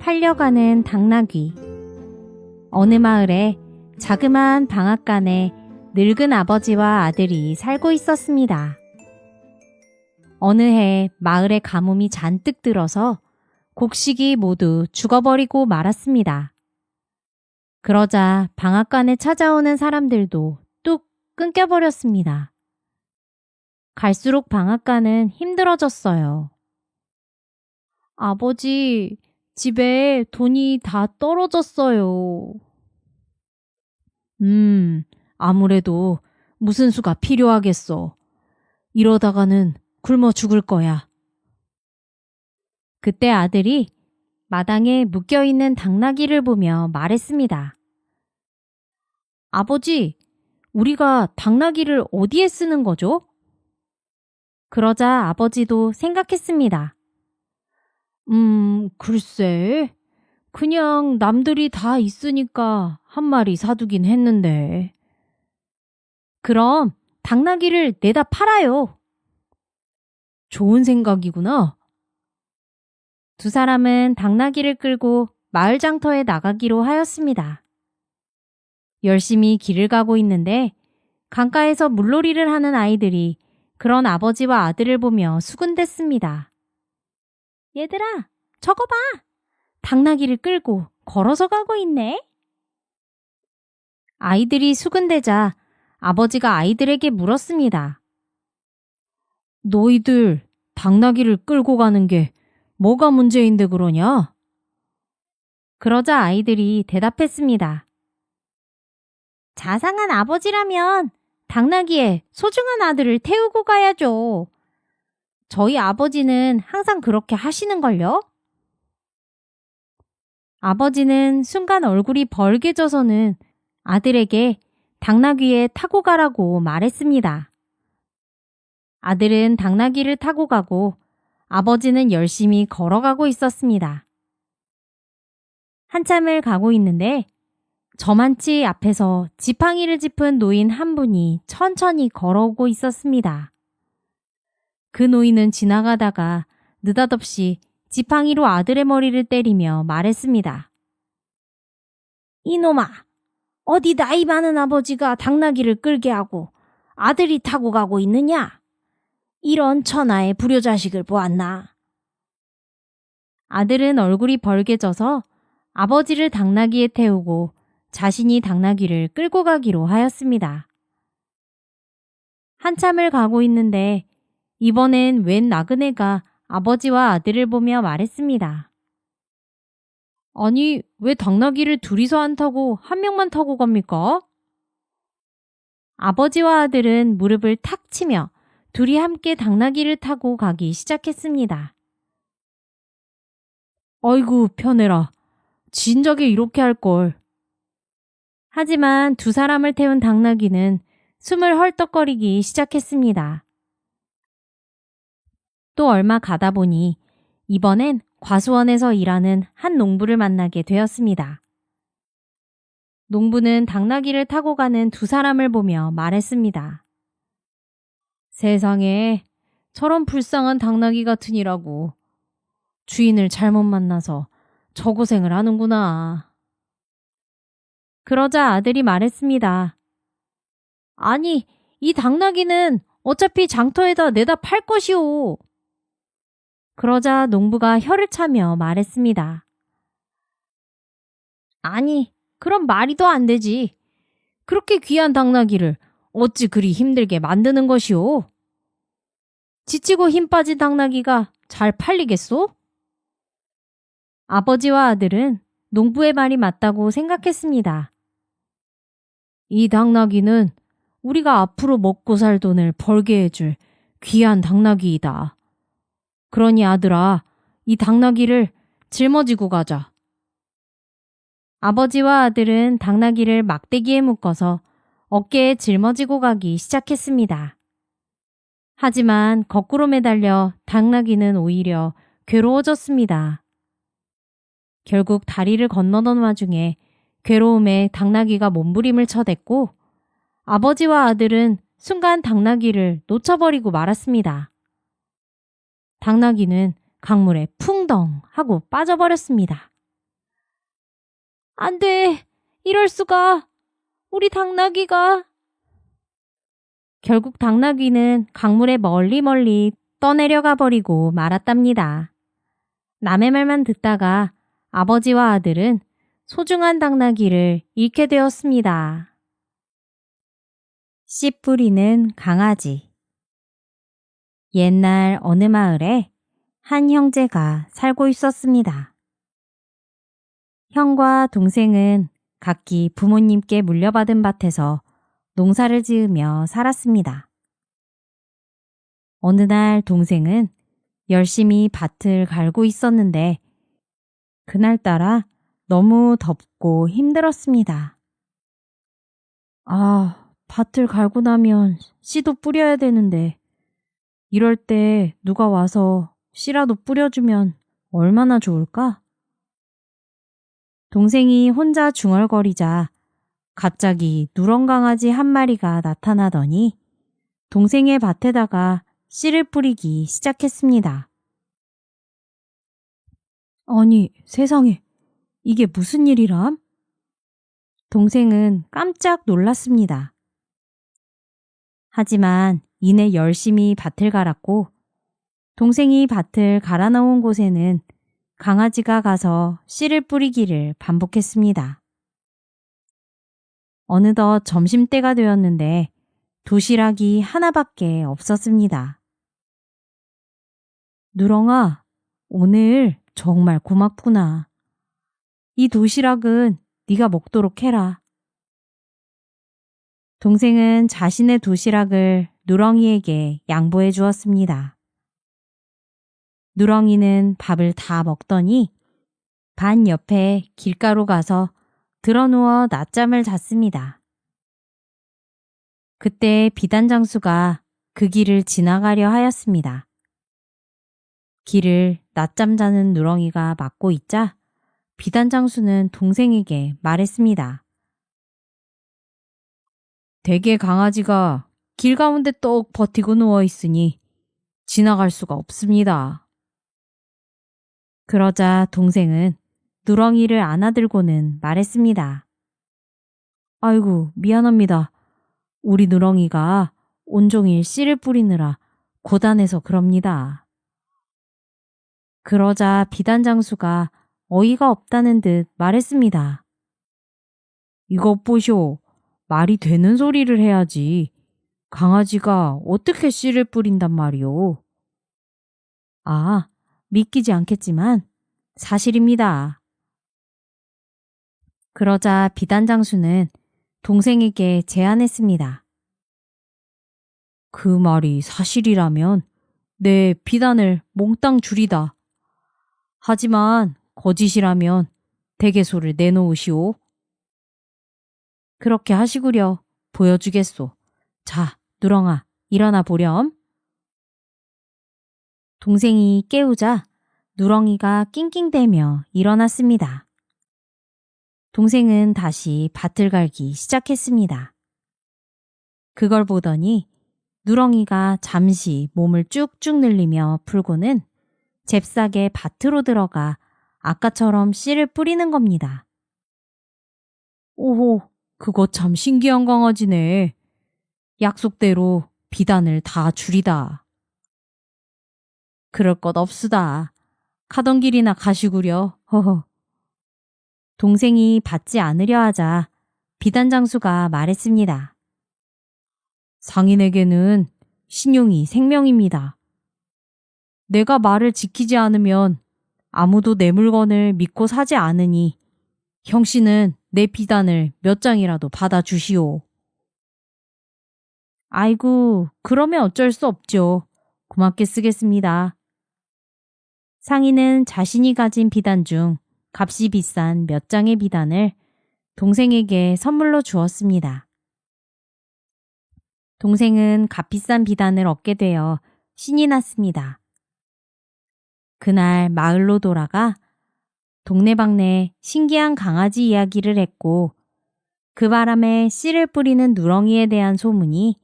팔려가는 당나귀. 어느 마을에 자그마한 방앗간에 늙은 아버지와 아들이 살고 있었습니다. 어느 해 마을에 가뭄이 잔뜩 들어서 곡식이 모두 죽어버리고 말았습니다. 그러자 방앗간에 찾아오는 사람들도 뚝 끊겨버렸습니다. 갈수록 방앗간은 힘들어졌어요. 아버지, 집에 돈이 다 떨어졌어요. 아무래도 무슨 수가 필요하겠어. 이러다가는 굶어 죽을 거야. 그때 아들이 마당에 묶여있는 당나귀를 보며 말했습니다. 아버지, 우리가 당나귀를 어디에 쓰는 거죠? 그러자 아버지도 생각했습니다. 글쎄, 그냥 남들이 다 있으니까 한 마리 사두긴 했는데. 그럼 당나귀를 내다 팔아요. 좋은 생각이구나. 두 사람은 당나귀를 끌고 마을 장터에 나가기로 하였습니다. 열심히 길을 가고 있는데 강가에서 물놀이를 하는 아이들이 그런 아버지와 아들을 보며 수군댔습니다. 얘들아, 저거 봐! 당나귀를 끌고 걸어서 가고 있네. 아이들이 수군대자 아버지가 아이들에게 물었습니다. 너희들 당나귀를 끌고 가는 게 뭐가 문제인데 그러냐? 그러자 아이들이 대답했습니다. 자상한 아버지라면 당나귀에 소중한 아들을 태우고 가야죠. 저희 아버지는 항상 그렇게 하시는걸요? 아버지는 순간 얼굴이 벌개져서는 아들에게 당나귀에 타고 가라고 말했습니다. 아들은 당나귀를 타고 가고 아버지는 열심히 걸어가고 있었습니다. 한참을 가고 있는데 저만치 앞에서 지팡이를 짚은 노인 한 분이 천천히 걸어오고 있었습니다. 그 노인은 지나가다가 느닷없이 지팡이로 아들의 머리를 때리며 말했습니다. 이놈아, 어디 나이 많은 아버지가 당나귀를 끌게 하고 아들이 타고 가고 있느냐? 이런 천하의 불효자식을 보았나? 아들은 얼굴이 벌개져서 아버지를 당나귀에 태우고 자신이 당나귀를 끌고 가기로 하였습니다. 한참을 가고 있는데 이번엔 웬 나그네가 아버지와 아들을 보며 말했습니다. 아니, 왜 당나귀를 둘이서 안 타고 한 명만 타고 갑니까? 아버지와 아들은 무릎을 탁 치며 둘이 함께 당나귀를 타고 가기 시작했습니다. 아이고, 편해라. 진작에 이렇게 할걸. 하지만 두 사람을 태운 당나귀는 숨을 헐떡거리기 시작했습니다. 또 얼마 가다 보니 이번엔 과수원에서 일하는 한 농부를 만나게 되었습니다. 농부는 당나귀를 타고 가는 두 사람을 보며 말했습니다. 세상에 저런 불쌍한 당나귀 같으니라고. 주인을 잘못 만나서 저 고생을 하는구나. 그러자 아들이 말했습니다. 아니, 이 당나귀는 어차피 장터에다 내다 팔 것이오. 그러자 농부가 혀를 차며 말했습니다. 아니, 그럼 말이 더 안 되지. 그렇게 귀한 당나귀를 어찌 그리 힘들게 만드는 것이오? 지치고 힘 빠진 당나귀가 잘 팔리겠소? 아버지와 아들은 농부의 말이 맞다고 생각했습니다. 이 당나귀는 우리가 앞으로 먹고 살 돈을 벌게 해줄 귀한 당나귀이다. 그러니 아들아, 이 당나귀를 짊어지고 가자. 아버지와 아들은 당나귀를 막대기에 묶어서 어깨에 짊어지고 가기 시작했습니다. 하지만 거꾸로 매달려 당나귀는 오히려 괴로워졌습니다. 결국 다리를 건너던 와중에 괴로움에 당나귀가 몸부림을 쳐댔고 아버지와 아들은 순간 당나귀를 놓쳐버리고 말았습니다. 당나귀는 강물에 풍덩 하고 빠져버렸습니다. 안 돼. 이럴 수가. 우리 당나귀가. 결국 당나귀는 강물에 멀리 떠내려가 버리고 말았답니다. 남의 말만 듣다가 아버지와 아들은 소중한 당나귀를 잃게 되었습니다. 씨 뿌리는 강아지. 옛날 어느 마을에 한 형제가 살고 있었습니다. 형과 동생은 각기 부모님께 물려받은 밭에서 농사를 지으며 살았습니다. 어느 날 동생은 열심히 밭을 갈고 있었는데 그날따라 너무 덥고 힘들었습니다. 밭을 갈고 나면 씨도 뿌려야 되는데 이럴 때 누가 와서 씨라도 뿌려주면 얼마나 좋을까? 동생이 혼자 중얼거리자 갑자기 누렁 강아지 한 마리가 나타나더니 동생의 밭에다가 씨를 뿌리기 시작했습니다. 아니, 세상에, 이게 무슨 일이람? 동생은 깜짝 놀랐습니다. 하지만 이내 열심히 밭을 갈았고 동생이 밭을 갈아 넣은 곳에는 강아지가 가서 씨를 뿌리기를 반복했습니다. 어느덧 점심때가 되었는데 도시락이 하나밖에 없었습니다. 누렁아, 오늘 정말 고맙구나. 이 도시락은 네가 먹도록 해라. 동생은 자신의 도시락을 누렁이에게 양보해 주었습니다. 누렁이는 밥을 다 먹더니 반 옆에 길가로 가서 드러누워 낮잠을 잤습니다. 그때 비단장수가 그 길을 지나가려 하였습니다. 길을 낮잠 자는 누렁이가 막고 있자 비단장수는 동생에게 말했습니다. 대개 강아지가 길 가운데 똑 버티고 누워있으니 지나갈 수가 없습니다. 그러자 동생은 누렁이를 안아들고는 말했습니다. 아이고, 미안합니다. 우리 누렁이가 온종일 씨를 뿌리느라 고단해서 그럽니다. 그러자 비단장수가 어이가 없다는 듯 말했습니다. 이것 보쇼. 말이 되는 소리를 해야지. 강아지가 어떻게 씨를 뿌린단 말이오. 믿기지 않겠지만 사실입니다. 그러자 비단장수는 동생에게 제안했습니다. 그 말이 사실이라면 내 비단을 몽땅 주리다. 하지만 거짓이라면 대개소를 내놓으시오. 그렇게 하시구려. 보여주겠소. 자, 누렁아, 일어나 보렴. 동생이 깨우자 누렁이가 낑낑대며 일어났습니다. 동생은 다시 밭을 갈기 시작했습니다. 그걸 보더니 누렁이가 잠시 몸을 쭉쭉 늘리며 풀고는 잽싸게 밭으로 들어가 아까처럼 씨를 뿌리는 겁니다. 오호, 그거 참 신기한 강아지네. 약속대로 비단을 다 주리다. 그럴 것 없수다. 가던 길이나 가시구려. 허허. 동생이 받지 않으려 하자 비단장수가 말했습니다. 상인에게는 신용이 생명입니다. 내가 말을 지키지 않으면 아무도 내 물건을 믿고 사지 않으니 형씨는 내 비단을 몇 장이라도 받아주시오. 아이고, 그러면 어쩔 수 없죠. 고맙게 쓰겠습니다. 상인은 자신이 가진 비단 중 값이 비싼 몇 장의 비단을 동생에게 선물로 주었습니다. 동생은 값비싼 비단을 얻게 되어 신이 났습니다. 그날 마을로 돌아가 동네방네 신기한 강아지 이야기를 했고 그 바람에 씨를 뿌리는 누렁이에 대한 소문이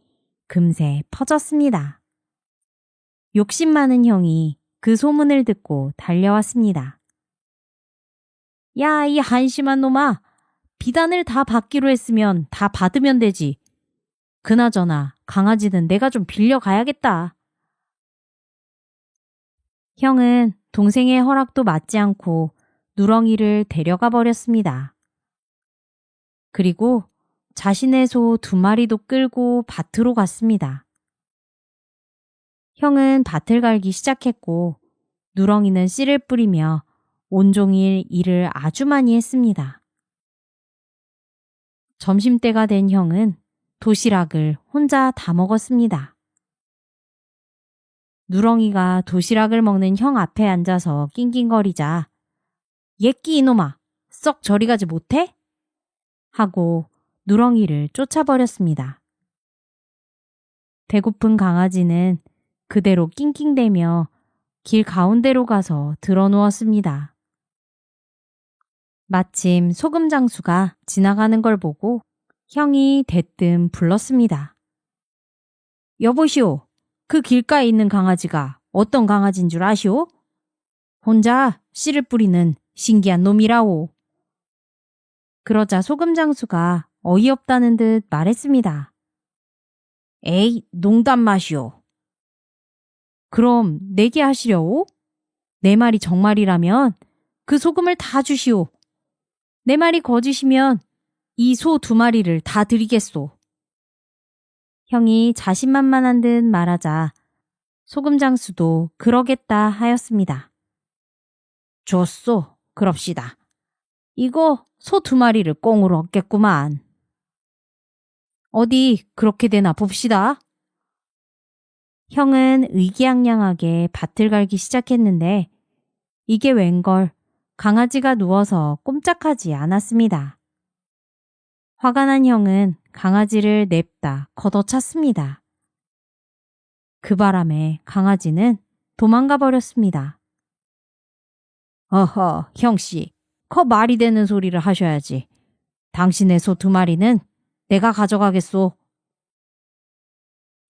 금세 퍼졌습니다. 욕심 많은 형이 그 소문을 듣고 달려왔습니다. 야, 이 한심한 놈아. 비단을 다 받기로 했으면 다 받으면 되지. 그나저나 강아지는 내가 좀 빌려가야겠다. 형은 동생의 허락도 맞지 않고 누렁이를 데려가 버렸습니다. 그리고 자신의 소 2마리도 끌고 밭으로 갔습니다. 형은 밭을 갈기 시작했고 누렁이는 씨를 뿌리며 온종일 일을 아주 많이 했습니다. 점심때가 된 형은 도시락을 혼자 다 먹었습니다. 누렁이가 도시락을 먹는 형 앞에 앉아서 낑낑거리자 예끼 이놈아, 썩 저리 가지 못해? 하고 누렁이를 쫓아버렸습니다. 배고픈 강아지는 그대로 낑낑대며 길 가운데로 가서 드러누웠습니다. 마침 소금 장수가 지나가는 걸 보고 형이 대뜸 불렀습니다. 여보시오, 그 길가에 있는 강아지가 어떤 강아지인 줄 아시오? 혼자 씨를 뿌리는 신기한 놈이라오. 그러자 소금 장수가 어이없다는 듯 말했습니다. 에이, 농담 마시오. 그럼 내게 하시려오? 내 말이 정말이라면 그 소금을 다 주시오. 내 말이 거짓이면 이 소 2마리를 다 드리겠소. 형이 자신만만한 듯 말하자 소금 장수도 그러겠다 하였습니다. 좋소, 그럽시다. 이거 소 2마리를 꽁으로 얻겠구만. 어디 그렇게 되나 봅시다. 형은 의기양양하게 밭을 갈기 시작했는데 이게 웬걸 강아지가 누워서 꼼짝하지 않았습니다. 화가 난 형은 강아지를 냅다 걷어찼습니다. 그 바람에 강아지는 도망가 버렸습니다. 어허, 형씨, 커 말이 되는 소리를 하셔야지. 당신의 소 2마리는 내가 가져가겠소.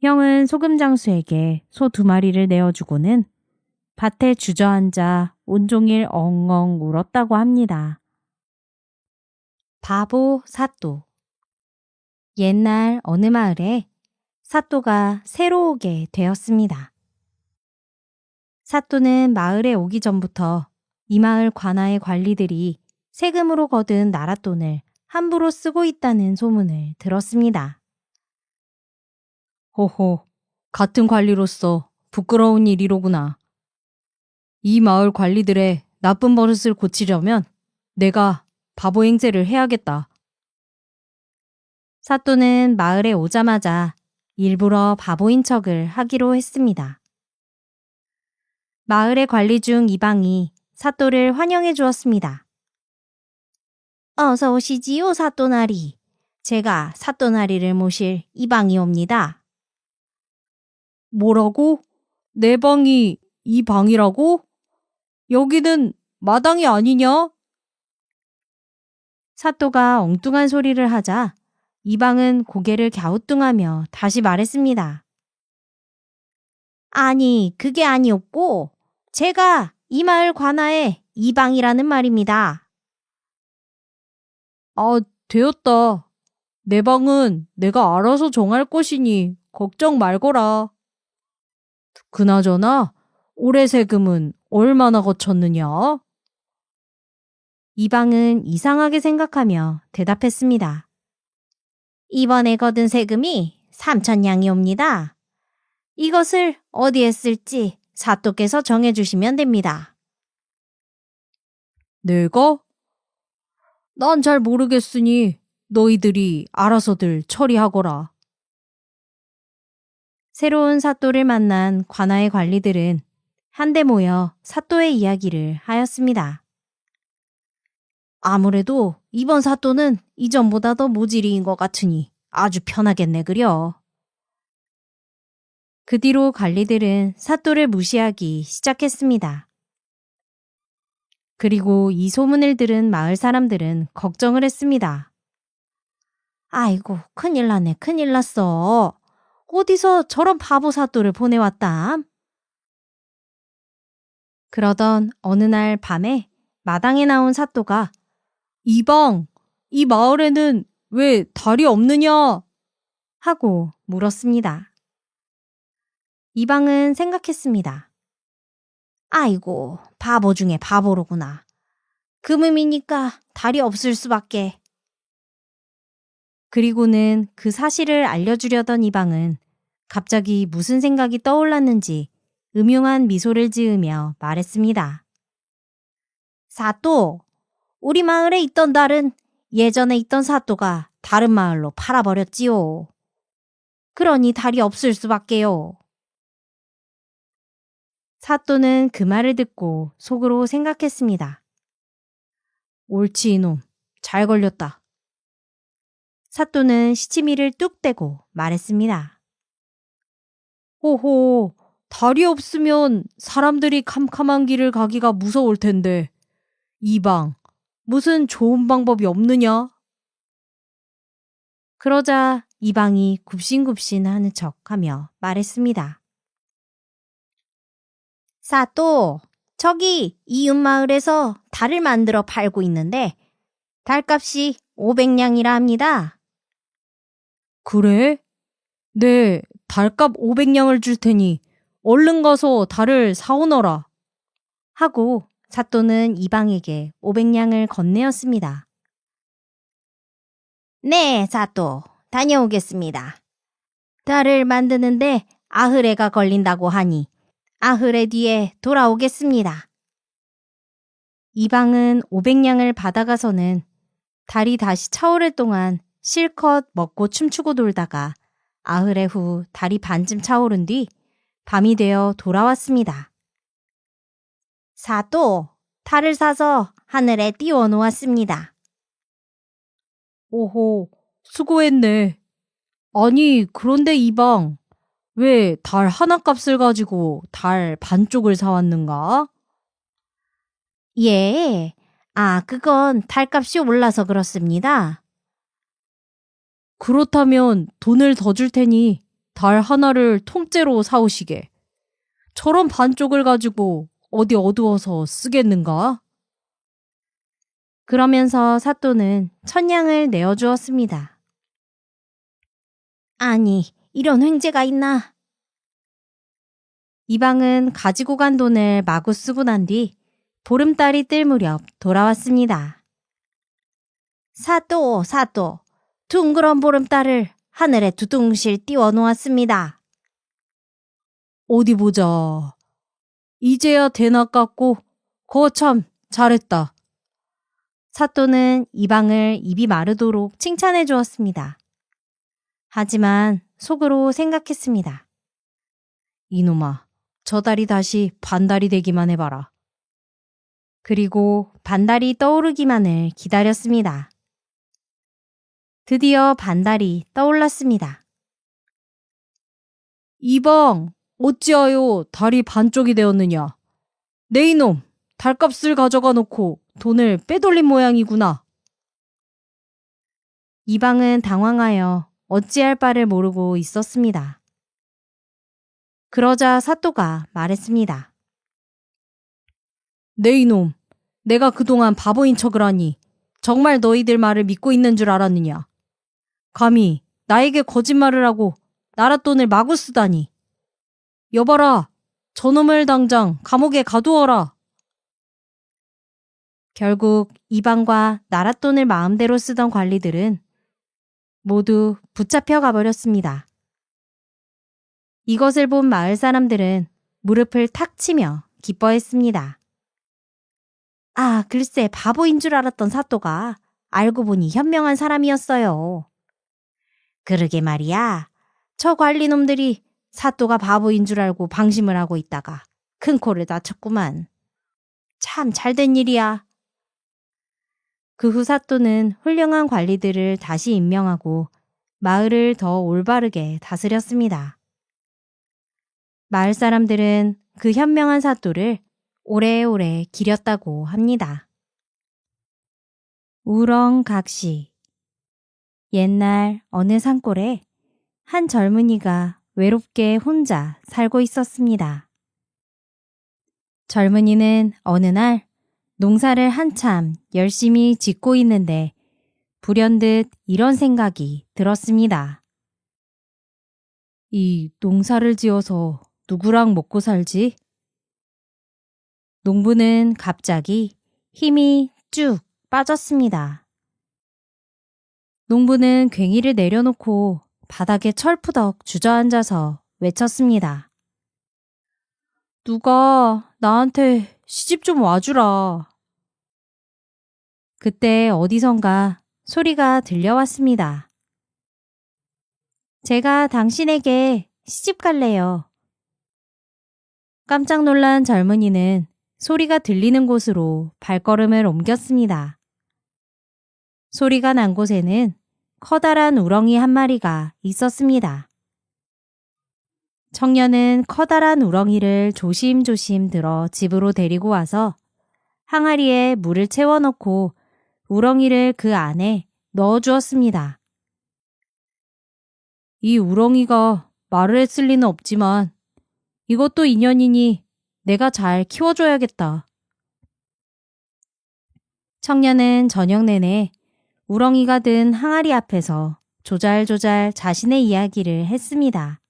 형은 소금장수에게 소 2마리를 내어주고는 밭에 주저앉아 온종일 엉엉 울었다고 합니다. 바보 사또. 옛날 어느 마을에 사또가 새로 오게 되었습니다. 사또는 마을에 오기 전부터 이 마을 관아의 관리들이 세금으로 거둔 나랏돈을 함부로 쓰고 있다는 소문을 들었습니다. 호호, 같은 관리로서 부끄러운 일이로구나. 이 마을 관리들의 나쁜 버릇을 고치려면 내가 바보 행세를 해야겠다. 사또는 마을에 오자마자 일부러 바보인 척을 하기로 했습니다. 마을의 관리 중 이방이 사또를 환영해 주었습니다. 어서 오시지요, 사또나리. 제가 사또나리를 모실 이방이옵니다. 뭐라고? 내 방이 이 방이라고? 여기는 마당이 아니냐? 사또가 엉뚱한 소리를 하자 이방은 고개를 갸우뚱하며 다시 말했습니다. 아니, 그게 아니었고 제가 이 마을 관아의 이방이라는 말입니다. 아, 되었다. 내 방은 내가 알아서 정할 것이니 걱정 말거라. 그나저나 올해 세금은 얼마나 거쳤느냐? 이방은 이상하게 생각하며 대답했습니다. 이번에 거둔 세금이 3,000냥이옵니다. 이것을 어디에 쓸지 사또께서 정해주시면 됩니다. 내가? 난 잘 모르겠으니 너희들이 알아서들 처리하거라. 새로운 사또를 만난 관아의 관리들은 한데 모여 사또의 이야기를 하였습니다. 아무래도 이번 사또는 이전보다 더 모질이인 것 같으니 아주 편하겠네 그려. 그 뒤로 관리들은 사또를 무시하기 시작했습니다. 그리고 이 소문을 들은 마을 사람들은 걱정을 했습니다. 아이고, 큰일 났네, 큰일 났어. 어디서 저런 바보 사또를 보내왔담? 그러던 어느 날 밤에 마당에 나온 사또가 이방, 이 마을에는 왜 달이 없느냐? 하고 물었습니다. 이방은 생각했습니다. 아이고, 바보 중에 바보로구나. 금음이니까 달이 없을 수밖에. 그리고는 그 사실을 알려주려던 이방은 갑자기 무슨 생각이 떠올랐는지 음흉한 미소를 지으며 말했습니다. 사또, 우리 마을에 있던 달은 예전에 있던 사또가 다른 마을로 팔아버렸지요. 그러니 달이 없을 수밖에요. 사또는 그 말을 듣고 속으로 생각했습니다. 옳지 이놈, 잘 걸렸다. 사또는 시치미를 뚝 떼고 말했습니다. 호호, 달이 없으면 사람들이 캄캄한 길을 가기가 무서울 텐데 이방, 무슨 좋은 방법이 없느냐? 그러자 이방이 굽신굽신 하는 척하며 말했습니다. 사또, 저기 이웃마을에서 달을 만들어 팔고 있는데 달값이 500냥이라 합니다. 그래? 네, 달값 500냥을 줄 테니 얼른 가서 달을 사오너라. 하고 사또는 이방에게 500냥을 건네었습니다. 네, 사또, 다녀오겠습니다. 달을 만드는데 아흐레가 걸린다고 하니 아흐레 뒤에 돌아오겠습니다. 이방은 500냥을 받아가서는 달이 다시 차오를 동안 실컷 먹고 춤추고 놀다가 아흐레 후 달이 반쯤 차오른 뒤 밤이 되어 돌아왔습니다. 사또, 달을 사서 하늘에 띄워 놓았습니다. 오호, 수고했네. 아니, 그런데 이방, 왜 달 하나 값을 가지고 달 반쪽을 사왔는가? 예, 그건 달값이 올라서 그렇습니다. 그렇다면 돈을 더 줄 테니 달 하나를 통째로 사오시게. 저런 반쪽을 가지고 어디 어두워서 쓰겠는가? 그러면서 사또는 1000냥을 내어주었습니다. 아니, 이런 횡재가 있나? 이방은 가지고 간 돈을 마구 쓰고 난 뒤 보름달이 뜰 무렵 돌아왔습니다. 사또, 둥그런 보름달을 하늘에 두둥실 띄워 놓았습니다. 어디 보자. 이제야 대낮 같고 거참 잘했다. 사또는 이방을 입이 마르도록 칭찬해 주었습니다. 하지만 속으로 생각했습니다. 이놈아, 저 달이 다시 반달이 되기만 해봐라. 그리고 반달이 떠오르기만을 기다렸습니다. 드디어 반달이 떠올랐습니다. 이방, 어찌하여 달이 반쪽이 되었느냐? 내 이놈, 달값을 가져가 놓고 돈을 빼돌린 모양이구나. 이방은 당황하여 어찌할 바를 모르고 있었습니다. 그러자 사또가 말했습니다. 내 이놈, 내가 그동안 바보인 척을 하니 정말 너희들 말을 믿고 있는 줄 알았느냐? 감히 나에게 거짓말을 하고 나라 돈을 마구 쓰다니. 여봐라, 저놈을 당장 감옥에 가두어라. 결국 이방과 나라 돈을 마음대로 쓰던 관리들은 모두 붙잡혀 가버렸습니다. 이것을 본 마을 사람들은 무릎을 탁 치며 기뻐했습니다. 글쎄 바보인 줄 알았던 사또가 알고 보니 현명한 사람이었어요. 그러게 말이야. 저 관리놈들이 사또가 바보인 줄 알고 방심을 하고 있다가 큰 코를 다쳤구만. 참 잘된 일이야. 그 후 사또는 훌륭한 관리들을 다시 임명하고 마을을 더 올바르게 다스렸습니다. 마을 사람들은 그 현명한 사또를 오래오래 기렸다고 합니다. 우렁각시. 옛날 어느 산골에 한 젊은이가 외롭게 혼자 살고 있었습니다. 젊은이는 어느 날 농사를 한참 열심히 짓고 있는데 불현듯 이런 생각이 들었습니다. 이 농사를 지어서 누구랑 먹고 살지? 농부는 갑자기 힘이 쭉 빠졌습니다. 농부는 괭이를 내려놓고 바닥에 철푸덕 주저앉아서 외쳤습니다. 누가 나한테 시집 좀 와주라. 그때 어디선가 소리가 들려왔습니다. 제가 당신에게 시집 갈래요. 깜짝 놀란 젊은이는 소리가 들리는 곳으로 발걸음을 옮겼습니다. 소리가 난 곳에는 커다란 우렁이 한 마리가 있었습니다. 청년은 커다란 우렁이를 조심조심 들어 집으로 데리고 와서 항아리에 물을 채워넣고 우렁이를 그 안에 넣어주었습니다. 이 우렁이가 말을 했을 리는 없지만 이것도 인연이니 내가 잘 키워줘야겠다. 청년은 저녁 내내 우렁이가 든 항아리 앞에서 조잘조잘 자신의 이야기를 했습니다.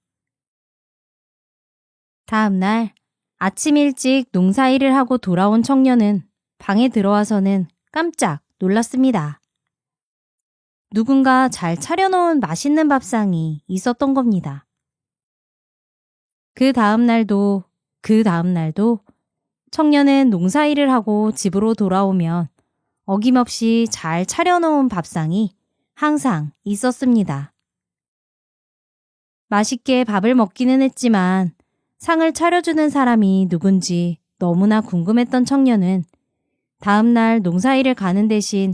다음 날 아침 일찍 농사일을 하고 돌아온 청년은 방에 들어와서는 깜짝 놀랐습니다. 누군가 잘 차려놓은 맛있는 밥상이 있었던 겁니다. 그 다음 날도 청년은 농사일을 하고 집으로 돌아오면 어김없이 잘 차려놓은 밥상이 항상 있었습니다. 맛있게 밥을 먹기는 했지만 상을 차려주는 사람이 누군지 너무나 궁금했던 청년은 다음날 농사일을 가는 대신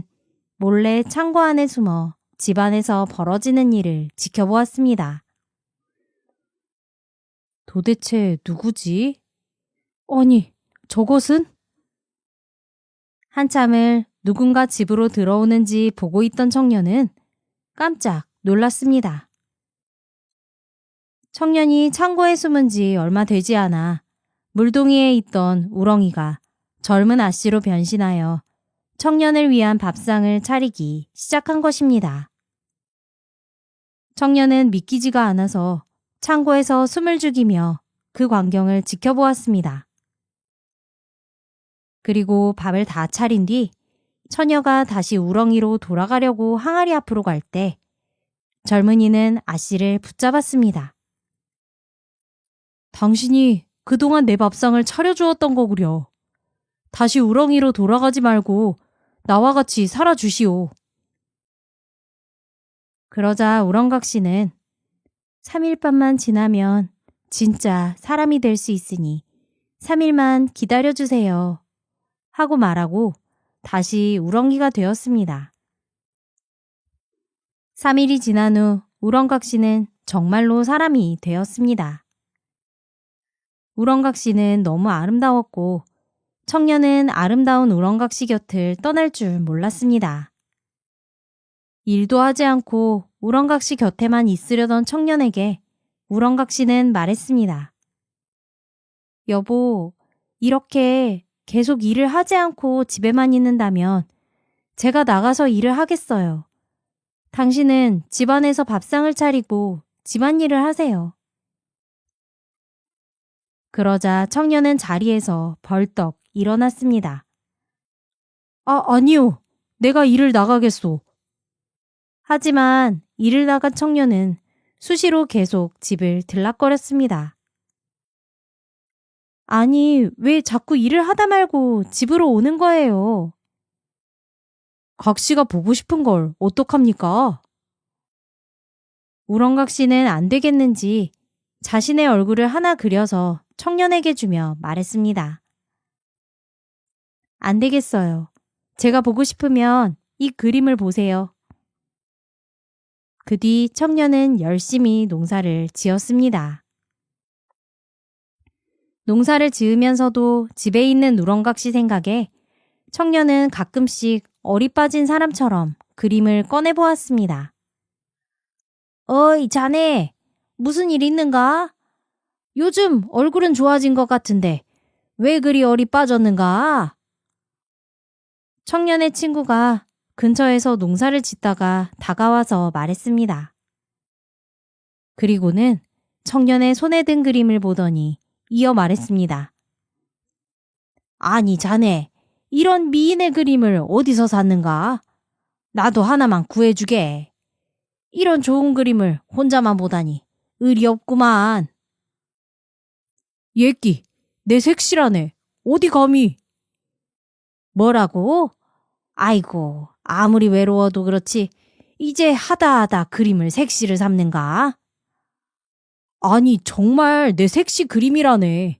몰래 창고 안에 숨어 집안에서 벌어지는 일을 지켜보았습니다. 도대체 누구지? 아니, 저것은? 한참을 누군가 집으로 들어오는지 보고 있던 청년은 깜짝 놀랐습니다. 청년이 창고에 숨은 지 얼마 되지 않아 물동이에 있던 우렁이가 젊은 아씨로 변신하여 청년을 위한 밥상을 차리기 시작한 것입니다. 청년은 믿기지가 않아서 창고에서 숨을 죽이며 그 광경을 지켜보았습니다. 그리고 밥을 다 차린 뒤 처녀가 다시 우렁이로 돌아가려고 항아리 앞으로 갈 때 젊은이는 아씨를 붙잡았습니다. 당신이 그동안 내 밥상을 차려주었던 거구려. 다시 우렁이로 돌아가지 말고 나와 같이 살아주시오. 그러자 우렁각 씨는 3일 밤만 지나면 진짜 사람이 될 수 있으니 3일만 기다려주세요. 하고 말하고 다시 우렁이가 되었습니다. 3일이 지난 후 우렁각 씨는 정말로 사람이 되었습니다. 우렁각 씨는 너무 아름다웠고 청년은 아름다운 우렁각 씨 곁을 떠날 줄 몰랐습니다. 일도 하지 않고 우렁각 씨 곁에만 있으려던 청년에게 우렁각 씨는 말했습니다. 여보, 이렇게 계속 일을 하지 않고 집에만 있는다면 제가 나가서 일을 하겠어요. 당신은 집안에서 밥상을 차리고 집안일을 하세요. 그러자 청년은 자리에서 벌떡 일어났습니다. 아니요. 내가 일을 나가겠소. 하지만 일을 나간 청년은 수시로 계속 집을 들락거렸습니다. 아니, 왜 자꾸 일을 하다 말고 집으로 오는 거예요? 각 씨가 보고 싶은 걸 어떡합니까? 우렁각 씨는 안 되겠는지 자신의 얼굴을 하나 그려서 청년에게 주며 말했습니다. 안 되겠어요. 제가 보고 싶으면 이 그림을 보세요. 그 뒤 청년은 열심히 농사를 지었습니다. 농사를 지으면서도 집에 있는 우렁각 씨 생각에 청년은 가끔씩 어리 빠진 사람처럼 그림을 꺼내보았습니다. 어이, 자네, 무슨 일 있는가? 요즘 얼굴은 좋아진 것 같은데 왜 그리 어리 빠졌는가? 청년의 친구가 근처에서 농사를 짓다가 다가와서 말했습니다. 그리고는 청년의 손에 든 그림을 보더니 이어 말했습니다. 아니 자네, 이런 미인의 그림을 어디서 샀는가? 나도 하나만 구해주게. 이런 좋은 그림을 혼자만 보다니 의리 없구만. 예끼, 내 색시라네. 어디 감히? 뭐라고? 아이고, 아무리 외로워도 그렇지 이제 하다하다 그림을 색시를 삼는가? 아니 정말 내 색시 그림이라네.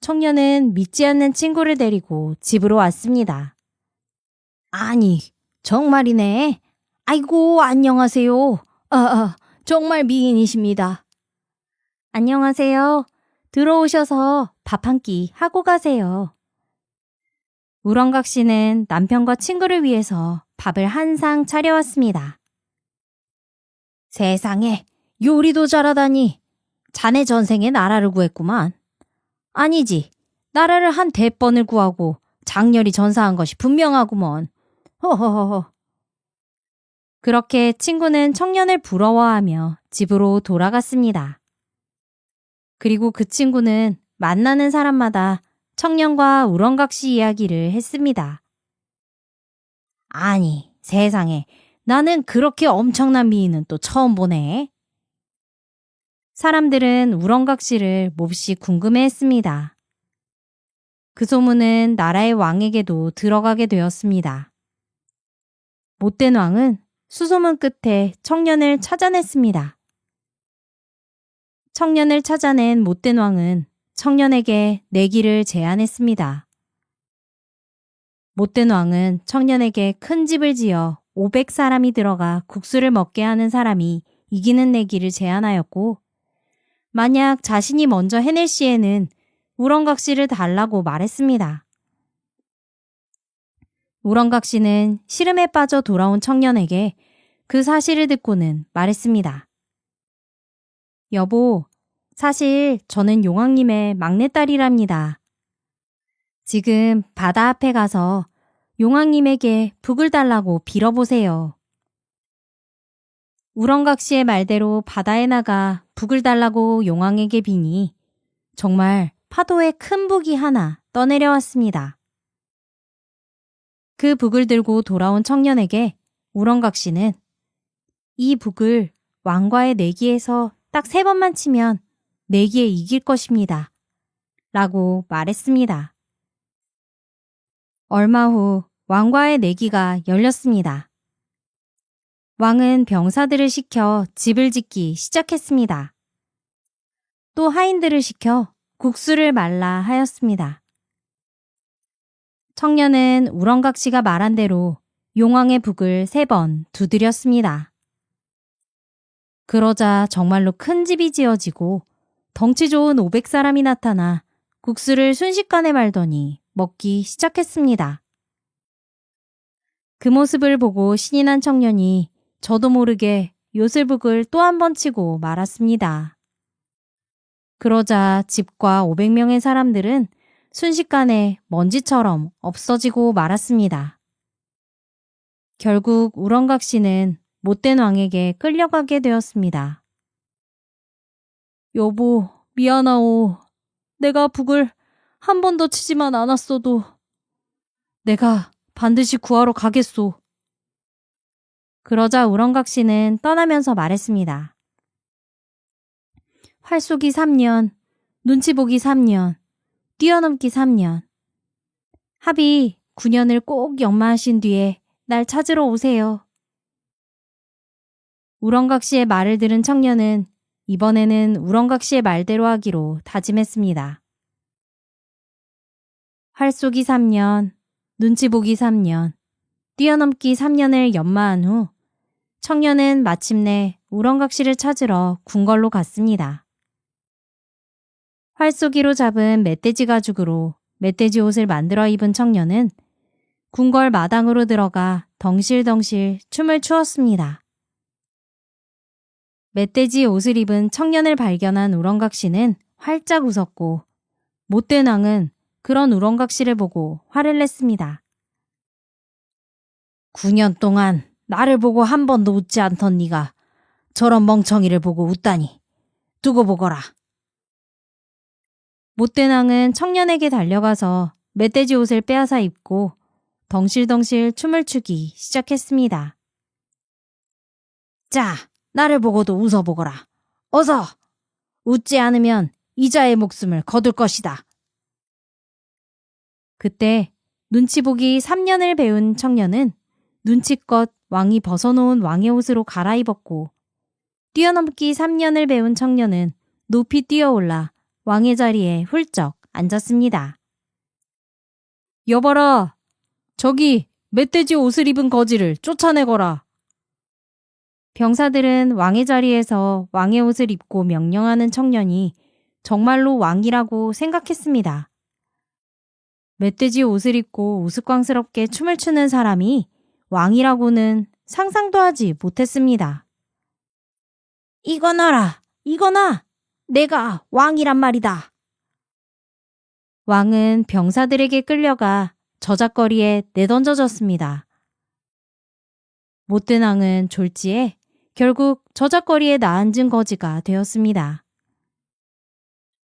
청년은 믿지 않는 친구를 데리고 집으로 왔습니다. 아니 정말이네. 아이고 안녕하세요. 정말 미인이십니다. 안녕하세요. 들어오셔서 밥 한 끼 하고 가세요. 우렁각 씨는 남편과 친구를 위해서 밥을 한 상 차려왔습니다. 세상에 요리도 잘하다니. 자네 전생에 나라를 구했구만. 아니지. 나라를 한 대번을 구하고 장렬히 전사한 것이 분명하구먼. 허허허허. 그렇게 친구는 청년을 부러워하며 집으로 돌아갔습니다. 그리고 그 친구는 만나는 사람마다 청년과 우렁각 씨 이야기를 했습니다. 아니, 세상에 나는 그렇게 엄청난 미인은 또 처음 보네. 사람들은 우렁각 씨를 몹시 궁금해했습니다. 그 소문은 나라의 왕에게도 들어가게 되었습니다. 못된 왕은 수소문 끝에 청년을 찾아냈습니다. 청년을 찾아낸 못된 왕은 청년에게 내기를 제안했습니다. 못된 왕은 청년에게 큰 집을 지어 500사람이 들어가 국수를 먹게 하는 사람이 이기는 내기를 제안하였고, 만약 자신이 먼저 해낼 시에는 우렁각 씨를 달라고 말했습니다. 우렁각 씨는 시름에 빠져 돌아온 청년에게 그 사실을 듣고는 말했습니다. 여보, 사실 저는 용왕님의 막내딸이랍니다. 지금 바다 앞에 가서 용왕님에게 북을 달라고 빌어보세요. 우렁각 씨의 말대로 바다에 나가 북을 달라고 용왕에게 비니 정말 파도에 큰 북이 하나 떠내려왔습니다. 그 북을 들고 돌아온 청년에게 우렁각 씨는 이 북을 왕과의 내기에서 딱 3번만 치면 내기에 이길 것입니다. 라고 말했습니다. 얼마 후 왕과의 내기가 열렸습니다. 왕은 병사들을 시켜 집을 짓기 시작했습니다. 또 하인들을 시켜 국수를 말라 하였습니다. 청년은 우렁각 씨가 말한 대로 용왕의 북을 3번 두드렸습니다. 그러자 정말로 큰 집이 지어지고 덩치 좋은 500사람이 나타나 국수를 순식간에 말더니 먹기 시작했습니다. 그 모습을 보고 신이 난 청년이 저도 모르게 요술북을 또 한 번 치고 말았습니다. 그러자 집과 500명의 사람들은 순식간에 먼지처럼 없어지고 말았습니다. 결국 우렁각 씨는 못된 왕에게 끌려가게 되었습니다. 여보, 미안하오. 내가 북을 한 번도 치지만 않았어도 내가 반드시 구하러 가겠소. 그러자 우렁각 씨는 떠나면서 말했습니다. 활 쏘기 3년, 눈치 보기 3년, 뛰어넘기 3년. 합의 9년을 꼭 연마하신 뒤에 날 찾으러 오세요. 우렁각 씨의 말을 들은 청년은 이번에는 우렁각 씨의 말대로 하기로 다짐했습니다. 활 쏘기 3년, 눈치 보기 3년, 뛰어넘기 3년을 연마한 후 청년은 마침내 우렁각 씨를 찾으러 궁궐로 갔습니다. 활쏘기로 잡은 멧돼지 가죽으로 멧돼지 옷을 만들어 입은 청년은 궁궐 마당으로 들어가 덩실덩실 춤을 추었습니다. 멧돼지 옷을 입은 청년을 발견한 우렁각 씨는 활짝 웃었고 못된 왕은 그런 우렁각 씨를 보고 화를 냈습니다. 9년 동안 나를 보고 한 번도 웃지 않던 네가 저런 멍청이를 보고 웃다니. 두고 보거라. 못된 왕은 청년에게 달려가서 멧돼지 옷을 빼앗아 입고 덩실덩실 춤을 추기 시작했습니다. 자, 나를 보고도 웃어보거라. 어서! 웃지 않으면 이자의 목숨을 거둘 것이다. 그때 눈치 보기 3년을 배운 청년은 눈치껏 왕이 벗어놓은 왕의 옷으로 갈아입었고, 뛰어넘기 3년을 배운 청년은 높이 뛰어올라 왕의 자리에 훌쩍 앉았습니다. 여봐라! 저기 멧돼지 옷을 입은 거지를 쫓아내거라. 병사들은 왕의 자리에서 왕의 옷을 입고 명령하는 청년이 정말로 왕이라고 생각했습니다. 멧돼지 옷을 입고 우스꽝스럽게 춤을 추는 사람이 왕이라고는 상상도 하지 못했습니다. 이거나라, 이거나! 내가 왕이란 말이다. 왕은 병사들에게 끌려가 저작거리에 내던져졌습니다. 못된 왕은 졸지에 결국 저작거리에 나앉은 거지가 되었습니다.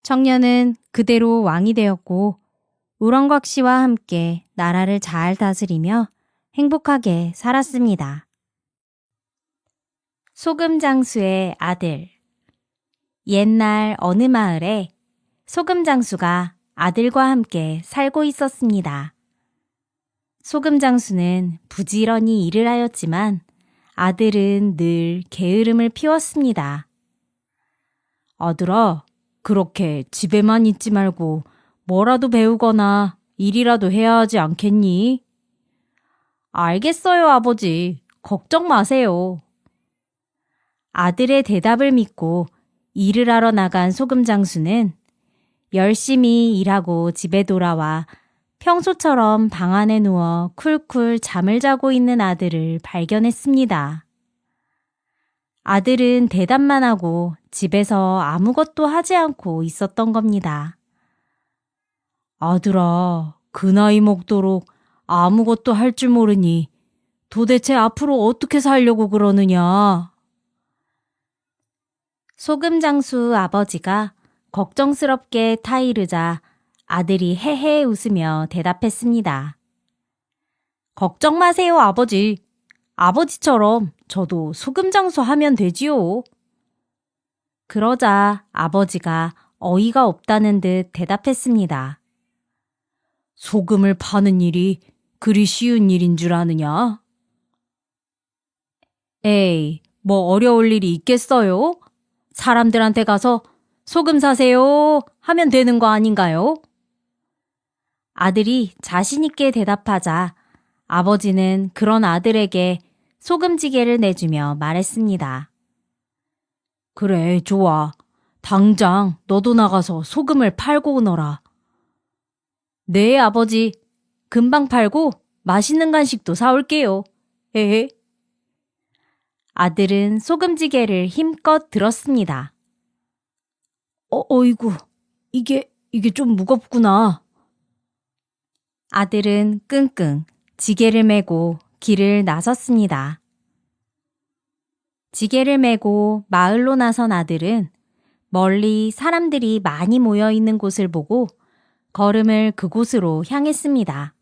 청년은 그대로 왕이 되었고 우렁곽 씨와 함께 나라를 잘 다스리며 행복하게 살았습니다. 소금장수의 아들. 옛날 어느 마을에 소금장수가 아들과 함께 살고 있었습니다. 소금장수는 부지런히 일을 하였지만 아들은 늘 게으름을 피웠습니다. 아들아, 그렇게 집에만 있지 말고 뭐라도 배우거나 일이라도 해야 하지 않겠니? 알겠어요, 아버지. 걱정 마세요. 아들의 대답을 믿고 일을 하러 나간 소금장수는 열심히 일하고 집에 돌아와 평소처럼 방 안에 누워 쿨쿨 잠을 자고 있는 아들을 발견했습니다. 아들은 대답만 하고 집에서 아무것도 하지 않고 있었던 겁니다. 아들아, 그 나이 먹도록 아무것도 할 줄 모르니 도대체 앞으로 어떻게 살려고 그러느냐? 소금장수 아버지가 걱정스럽게 타이르자 아들이 헤헤 웃으며 대답했습니다. 걱정 마세요, 아버지. 아버지처럼 저도 소금장수 하면 되지요. 그러자 아버지가 어이가 없다는 듯 대답했습니다. 소금을 파는 일이 그리 쉬운 일인 줄 아느냐? 에이, 뭐 어려울 일이 있겠어요? 사람들한테 가서 소금 사세요 하면 되는 거 아닌가요? 아들이 자신있게 대답하자 아버지는 그런 아들에게 소금지게를 내주며 말했습니다. 그래, 좋아. 당장 너도 나가서 소금을 팔고 오너라. 네, 아버지. 금방 팔고 맛있는 간식도 사올게요. 헤헤. 아들은 소금지게를 힘껏 들었습니다. 어이구, 이게 좀 무겁구나. 아들은 끙끙 지게를 메고 길을 나섰습니다. 지게를 메고 마을로 나선 아들은 멀리 사람들이 많이 모여 있는 곳을 보고 걸음을 그곳으로 향했습니다.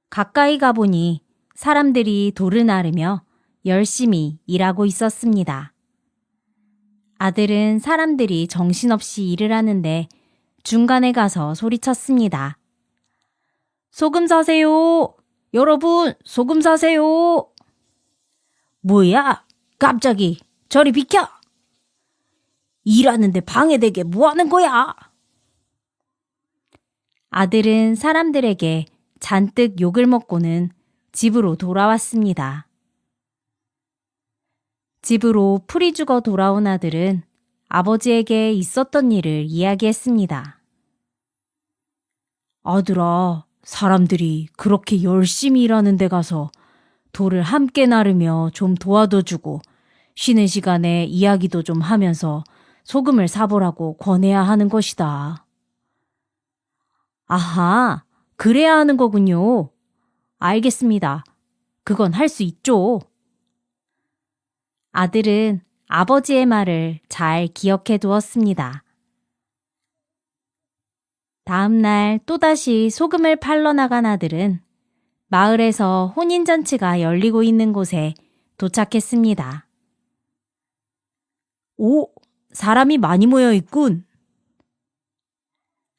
가까이 가보니 사람들이 돌을 나르며 열심히 일하고 있었습니다. 아들은 사람들이 정신없이 일을 하는데 중간에 가서 소리쳤습니다. 소금 사세요! 여러분, 소금 사세요! 뭐야? 갑자기 저리 비켜! 일하는데 방해되게 뭐 하는 거야? 아들은 사람들에게 잔뜩 욕을 먹고는 집으로 돌아왔습니다. 집으로 풀이 죽어 돌아온 아들은 아버지에게 있었던 일을 이야기했습니다. 아들아, 사람들이 그렇게 열심히 일하는 데 가서 돌을 함께 나르며 좀 도와줘주고 쉬는 시간에 이야기도 좀 하면서 소금을 사보라고 권해야 하는 것이다. 아하, 그래야 하는 거군요. 알겠습니다. 그건 할 수 있죠. 아들은 아버지의 말을 잘 기억해 두었습니다. 다음 날 또다시 소금을 팔러 나간 아들은 마을에서 혼인잔치가 열리고 있는 곳에 도착했습니다. 오, 사람이 많이 모여 있군.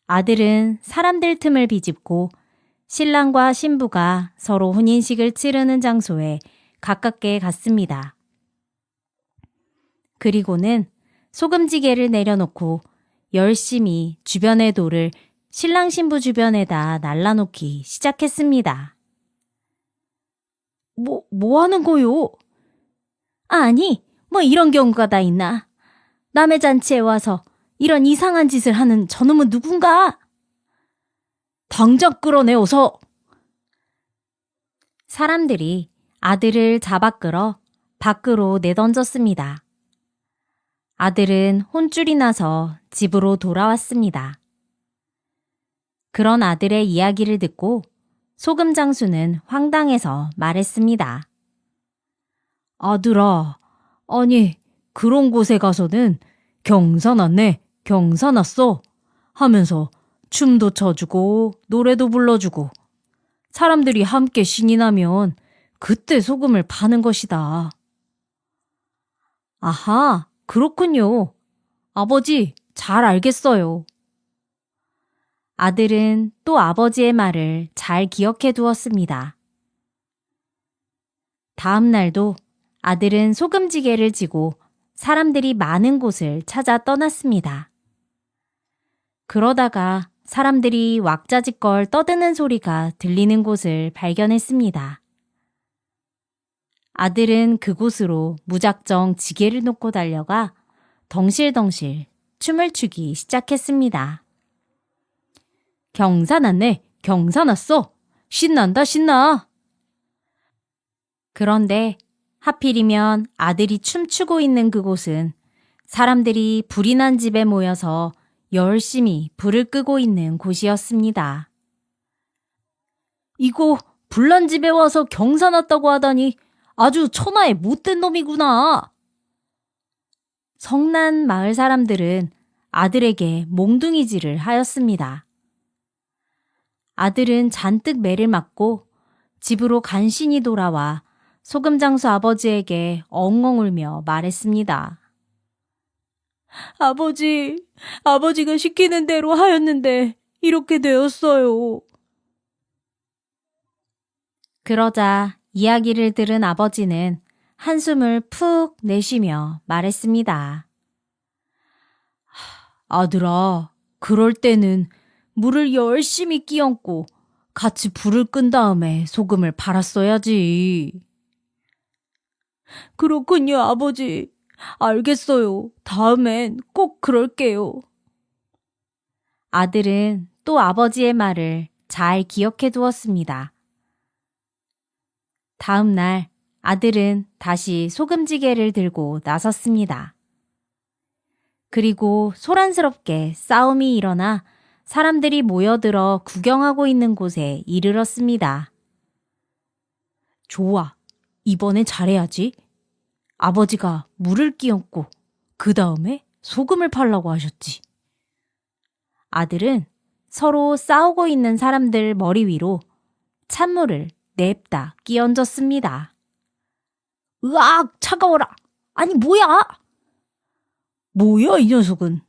아들은 사람들 틈을 비집고 신랑과 신부가 서로 혼인식을 치르는 장소에 가깝게 갔습니다. 그리고는 소금지게를 내려놓고 열심히 주변의 돌을 신랑 신부 주변에다 날라놓기 시작했습니다. 뭐 하는 거요? 아니, 뭐 이런 경우가 다 있나? 남의 잔치에 와서 이런 이상한 짓을 하는 저놈은 누군가? 당장 끌어내 어서! 사람들이 아들을 잡아 끌어 밖으로 내던졌습니다. 아들은 혼쭐이 나서 집으로 돌아왔습니다. 그런 아들의 이야기를 듣고 소금 장수는 황당해서 말했습니다. 아들아, 아니 그런 곳에 가서는 경사났네, 경사났어 하면서 춤도 춰주고 노래도 불러주고 사람들이 함께 신이 나면 그때 소금을 파는 것이다. 아하, 그렇군요. 아버지, 잘 알겠어요. 아들은 또 아버지의 말을 잘 기억해 두었습니다. 다음 날도 아들은 소금지게를 지고 사람들이 많은 곳을 찾아 떠났습니다. 그러다가 사람들이 왁자지껄 떠드는 소리가 들리는 곳을 발견했습니다. 아들은 그곳으로 무작정 지게를 놓고 달려가 덩실덩실 춤을 추기 시작했습니다. 경사났네, 경사났어. 신난다, 신나. 그런데 하필이면 아들이 춤추고 있는 그곳은 사람들이 불이 난 집에 모여서 열심히 불을 끄고 있는 곳이었습니다. 이거 불난 집에 와서 경사났다고 하다니 아주 천하의 못된 놈이구나. 성난 마을 사람들은 아들에게 몽둥이질을 하였습니다. 아들은 잔뜩 매를 맞고 집으로 간신히 돌아와 소금장수 아버지에게 엉엉 울며 말했습니다. 아버지가 시키는 대로 하였는데 이렇게 되었어요. 그러자 이야기를 들은 아버지는 한숨을 푹 내쉬며 말했습니다. 아들아, 그럴 때는 물을 열심히 끼얹고 같이 불을 끈 다음에 소금을 팔았어야지. 그렇군요, 아버지. 알겠어요. 다음엔 꼭 그럴게요. 아들은 또 아버지의 말을 잘 기억해 두었습니다. 다음 날 아들은 다시 소금지게를 들고 나섰습니다. 그리고 소란스럽게 싸움이 일어나 사람들이 모여들어 구경하고 있는 곳에 이르렀습니다. 좋아, 이번엔 잘해야지. 아버지가 물을 끼얹고 그 다음에 소금을 팔라고 하셨지. 아들은 서로 싸우고 있는 사람들 머리 위로 찬물을 냅다 끼얹었습니다. 으악, 차가워라. 아니 뭐야? 뭐야 이 녀석은.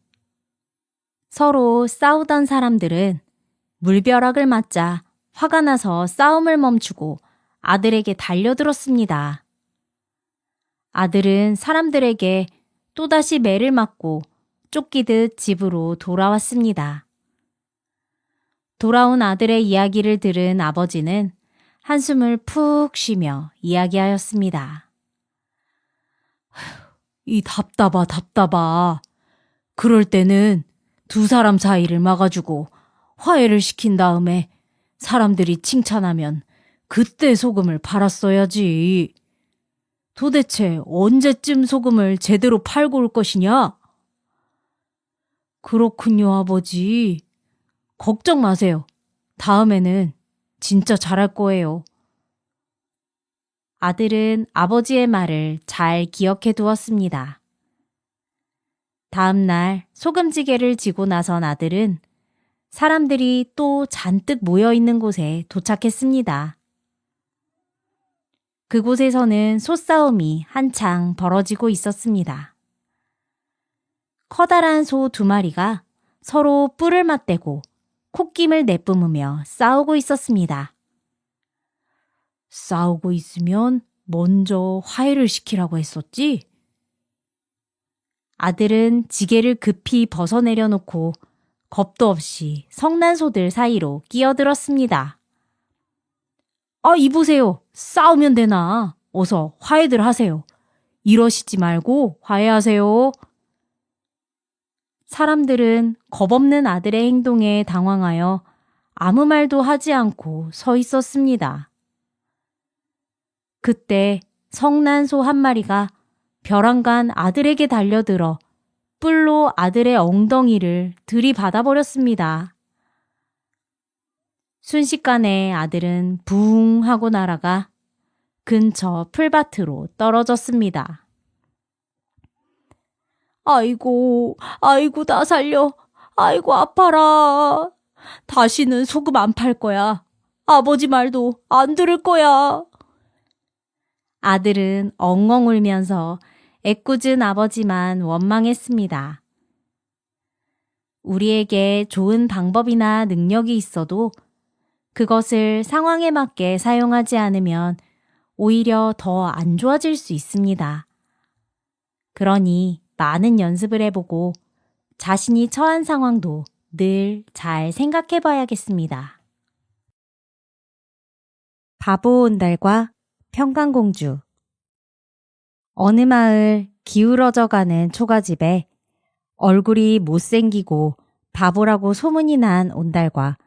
서로 싸우던 사람들은 물벼락을 맞자 화가 나서 싸움을 멈추고 아들에게 달려들었습니다. 아들은 사람들에게 또다시 매를 맞고 쫓기듯 집으로 돌아왔습니다. 돌아온 아들의 이야기를 들은 아버지는 한숨을 푹 쉬며 이야기하였습니다. 이 답답아. 그럴 때는 두 사람 사이를 막아주고 화해를 시킨 다음에 사람들이 칭찬하면 그때 소금을 팔았어야지. 도대체 언제쯤 소금을 제대로 팔고 올 것이냐? 그렇군요, 아버지. 걱정 마세요. 다음에는 진짜 잘할 거예요. 아들은 아버지의 말을 잘 기억해 두었습니다. 다음 날 소금지게를 지고 나선 아들은 사람들이 또 잔뜩 모여 있는 곳에 도착했습니다. 그곳에서는 소싸움이 한창 벌어지고 있었습니다. 커다란 소 2마리가 서로 뿔을 맞대고 콧김을 내뿜으며 싸우고 있었습니다. 싸우고 있으면 먼저 화해를 시키라고 했었지? 아들은 지게를 급히 벗어내려 놓고 겁도 없이 성난소들 사이로 끼어들었습니다. 아, 이보세요. 싸우면 되나? 어서 화해들 하세요. 이러시지 말고 화해하세요. 사람들은 겁없는 아들의 행동에 당황하여 아무 말도 하지 않고 서 있었습니다. 그때 성난소 1마리가 벼랑간 아들에게 달려들어 뿔로 아들의 엉덩이를 들이받아 버렸습니다. 순식간에 아들은 붕 하고 날아가 근처 풀밭으로 떨어졌습니다. 아이고, 나 살려. 아이고, 아파라. 다시는 소금 안 팔 거야. 아버지 말도 안 들을 거야. 아들은 엉엉 울면서 애꿎은 아버지만 원망했습니다. 우리에게 좋은 방법이나 능력이 있어도 그것을 상황에 맞게 사용하지 않으면 오히려 더 안 좋아질 수 있습니다. 그러니 많은 연습을 해보고 자신이 처한 상황도 늘 잘 생각해 봐야겠습니다. 바보 온달과 평강공주. 어느 마을 기울어져가는 초가집에 얼굴이 못생기고 바보라고 소문이 난 온달과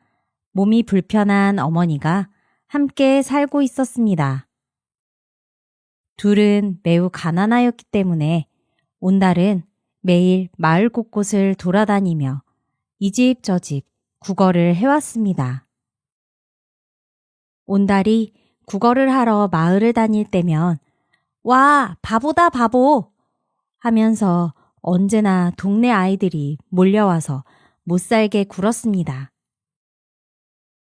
몸이 불편한 어머니가 함께 살고 있었습니다. 둘은 매우 가난하였기 때문에 온달은 매일 마을 곳곳을 돌아다니며 이 집 저 집 구걸을 해왔습니다. 온달이 구걸을 하러 마을을 다닐 때면 와, 바보다 바보 하면서 언제나 동네 아이들이 몰려와서 못살게 굴었습니다.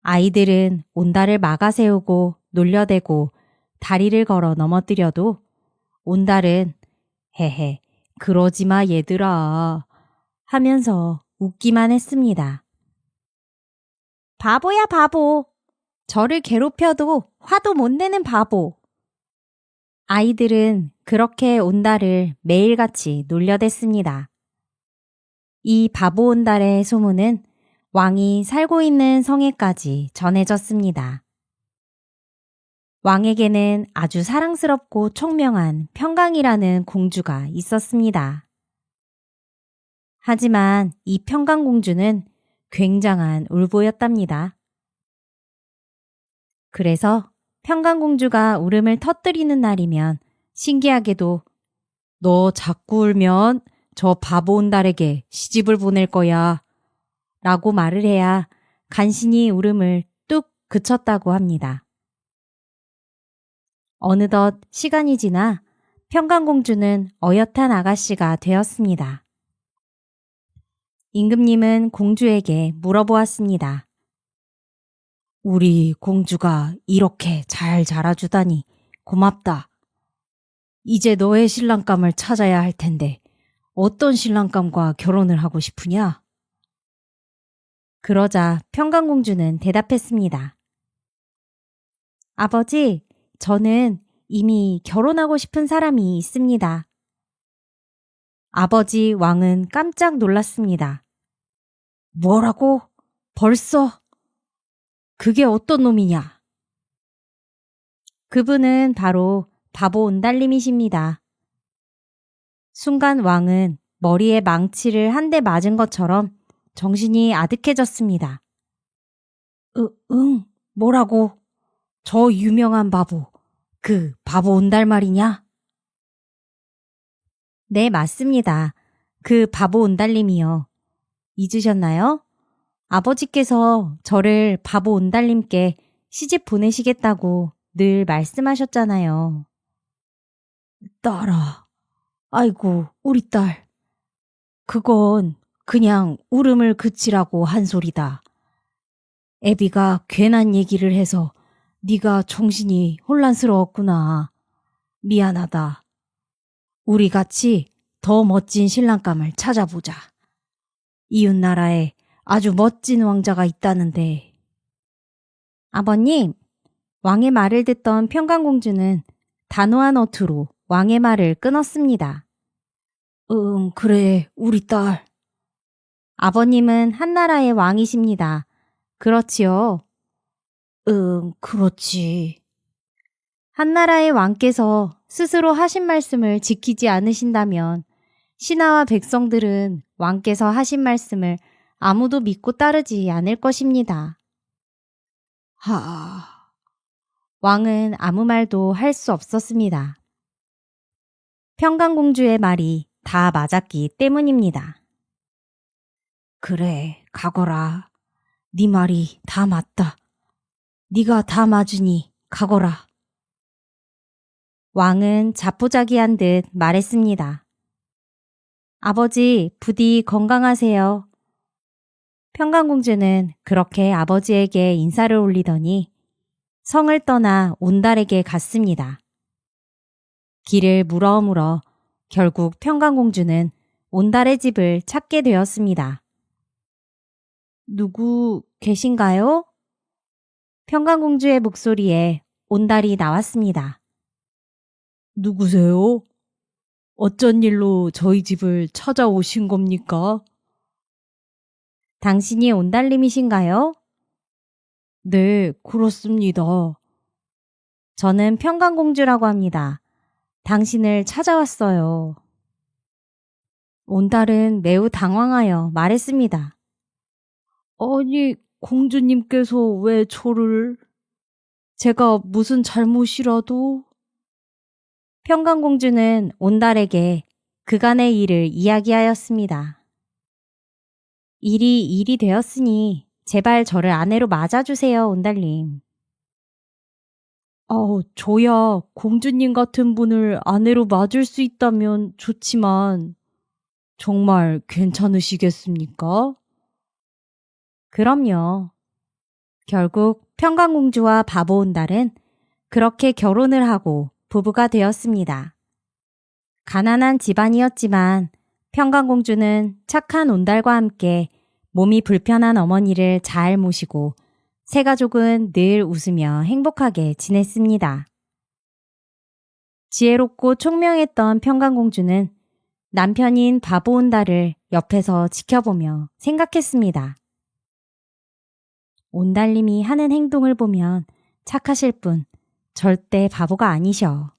아이들은 온달을 막아세우고 놀려대고 다리를 걸어 넘어뜨려도 온달은 헤헤, 그러지마 얘들아 하면서 웃기만 했습니다. 바보야 바보. 저를 괴롭혀도 화도 못 내는 바보. 아이들은 그렇게 온달을 매일같이 놀려댔습니다. 이 바보 온달의 소문은 왕이 살고 있는 성에까지 전해졌습니다. 왕에게는 아주 사랑스럽고 총명한 평강이라는 공주가 있었습니다. 하지만 이 평강공주는 굉장한 울보였답니다. 그래서 평강공주가 울음을 터뜨리는 날이면 신기하게도 너 자꾸 울면 저 바보 온달에게 시집을 보낼 거야 라고 말을 해야 간신히 울음을 뚝 그쳤다고 합니다. 어느덧 시간이 지나 평강공주는 어엿한 아가씨가 되었습니다. 임금님은 공주에게 물어보았습니다. 우리 공주가 이렇게 잘 자라주다니 고맙다. 이제 너의 신랑감을 찾아야 할 텐데 어떤 신랑감과 결혼을 하고 싶으냐? 그러자 평강공주는 대답했습니다. 아버지, 저는 이미 결혼하고 싶은 사람이 있습니다. 아버지 왕은 깜짝 놀랐습니다. 뭐라고? 벌써? 그게 어떤 놈이냐? 그분은 바로 바보 온달님이십니다. 순간 왕은 머리에 망치를 한 대 맞은 것처럼 정신이 아득해졌습니다. 뭐라고? 저 유명한 바보, 그 바보 온달 말이냐? 네, 맞습니다. 그 바보 온달님이요. 잊으셨나요? 아버지께서 저를 바보 온달님께 시집 보내시겠다고 늘 말씀하셨잖아요. 딸아, 아이고, 우리 딸. 그건 그냥 울음을 그치라고 한 소리다. 애비가 괜한 얘기를 해서 네가 정신이 혼란스러웠구나. 미안하다. 우리 같이 더 멋진 신랑감을 찾아보자. 이웃나라에 아주 멋진 왕자가 있다는데. 아버님, 왕의 말을 듣던 평강공주는 단호한 어투로 왕의 말을 끊었습니다. 그래, 우리 딸. 아버님은 한나라의 왕이십니다. 그렇지요. 그렇지. 한나라의 왕께서 스스로 하신 말씀을 지키지 않으신다면 신하와 백성들은 왕께서 하신 말씀을 아무도 믿고 따르지 않을 것입니다. 왕은 아무 말도 할 수 없었습니다. 평강공주의 말이 다 맞았기 때문입니다. 그래, 가거라. 네 말이 다 맞다. 네가 다 맞으니 가거라. 왕은 자포자기한 듯 말했습니다. 아버지, 부디 건강하세요. 평강공주는 그렇게 아버지에게 인사를 올리더니 성을 떠나 온달에게 갔습니다. 길을 물어물어 결국 평강공주는 온달의 집을 찾게 되었습니다. 누구 계신가요? 평강공주의 목소리에 온달이 나왔습니다. 누구세요? 어쩐 일로 저희 집을 찾아오신 겁니까? 당신이 온달님이신가요? 네, 그렇습니다. 저는 평강공주라고 합니다. 당신을 찾아왔어요. 온달은 매우 당황하여 말했습니다. 아니, 공주님께서 왜 저를... 제가 무슨 잘못이라도... 평강공주는 온달에게 그간의 일을 이야기하였습니다. 일이 되었으니 제발 저를 아내로 맞아주세요, 온달님. 저야 공주님 같은 분을 아내로 맞을 수 있다면 좋지만 정말 괜찮으시겠습니까? 그럼요. 결국 평강공주와 바보 온달은 그렇게 결혼을 하고 부부가 되었습니다. 가난한 집안이었지만 평강공주는 착한 온달과 함께 몸이 불편한 어머니를 잘 모시고 세 가족은 늘 웃으며 행복하게 지냈습니다. 지혜롭고 총명했던 평강공주는 남편인 바보 온달을 옆에서 지켜보며 생각했습니다. 온달님이 하는 행동을 보면 착하실 뿐 절대 바보가 아니셔.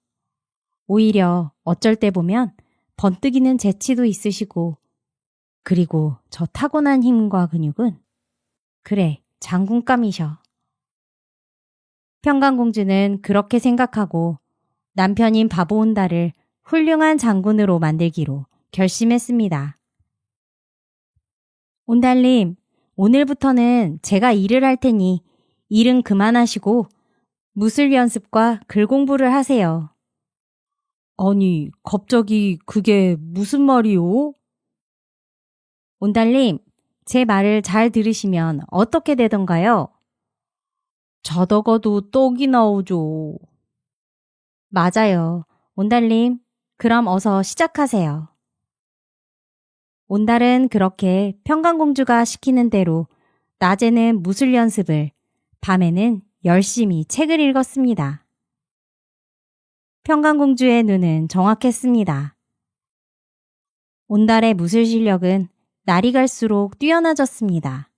오히려 어쩔 때 보면 번뜩이는 재치도 있으시고, 그리고 저 타고난 힘과 근육은 그래, 장군감이셔. 평강공주는 그렇게 생각하고 남편인 바보 온달을 훌륭한 장군으로 만들기로 결심했습니다. 온달님, 오늘부터는 제가 일을 할 테니 일은 그만하시고 무술 연습과 글 공부를 하세요. 아니, 갑자기 그게 무슨 말이오? 온달님, 제 말을 잘 들으시면 어떻게 되던가요? 자다가도 떡이 나오죠. 맞아요. 온달님, 그럼 어서 시작하세요. 온달은 그렇게 평강공주가 시키는 대로 낮에는 무술 연습을, 밤에는 열심히 책을 읽었습니다. 평강공주의 눈은 정확했습니다. 온달의 무술 실력은 날이 갈수록 뛰어나졌습니다.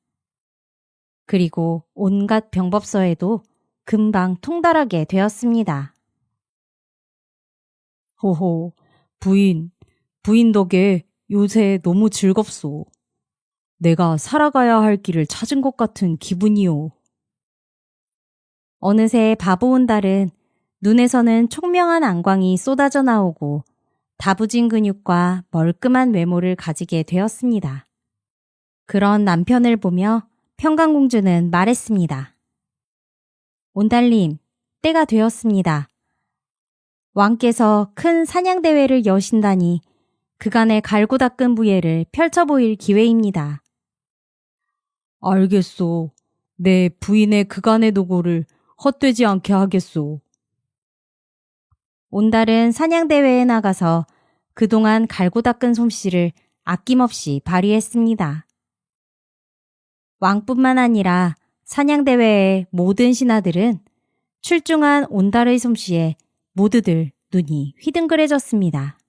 그리고 온갖 병법서에도 금방 통달하게 되었습니다. 호호, 부인 덕에 요새 너무 즐겁소. 내가 살아가야 할 길을 찾은 것 같은 기분이오. 어느새 바보 온달은 눈에서는 총명한 안광이 쏟아져 나오고 다부진 근육과 멀끔한 외모를 가지게 되었습니다. 그런 남편을 보며 평강공주는 말했습니다. 온달님, 때가 되었습니다. 왕께서 큰 사냥대회를 여신다니 그간의 갈고 닦은 부예를 펼쳐 보일 기회입니다. 알겠소. 내 부인의 그간의 노고를 헛되지 않게 하겠소. 온달은 사냥대회에 나가서 그동안 갈고 닦은 솜씨를 아낌없이 발휘했습니다. 왕뿐만 아니라 사냥대회의 모든 신하들은 출중한 온달의 솜씨에 모두들 눈이 휘둥그레졌습니다.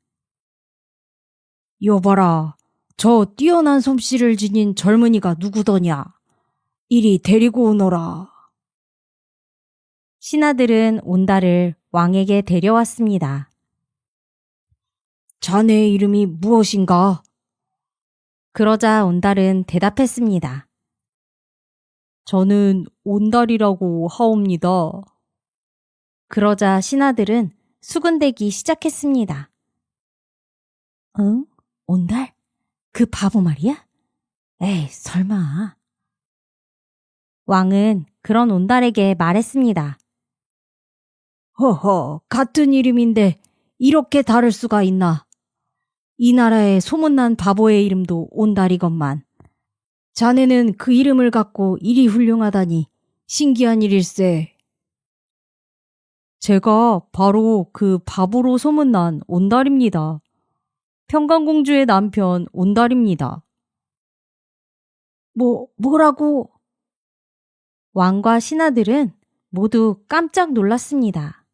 여봐라, 저 뛰어난 솜씨를 지닌 젊은이가 누구더냐? 이리 데리고 오너라. 신하들은 온달을 왕에게 데려왔습니다. 자네의 이름이 무엇인가? 그러자 온달은 대답했습니다. 저는 온달이라고 하옵니다. 그러자 신하들은 수군대기 시작했습니다. 응? 온달? 그 바보 말이야? 에이, 설마. 왕은 그런 온달에게 말했습니다. 허허, 같은 이름인데 이렇게 다를 수가 있나? 이 나라의 소문난 바보의 이름도 온달이건만. 자네는 그 이름을 갖고 이리 훌륭하다니 신기한 일일세. 제가 바로 그 바보로 소문난 온달입니다. 평강공주의 남편 온달입니다. 뭐라고? 왕과 신하들은 모두 깜짝 놀랐습니다.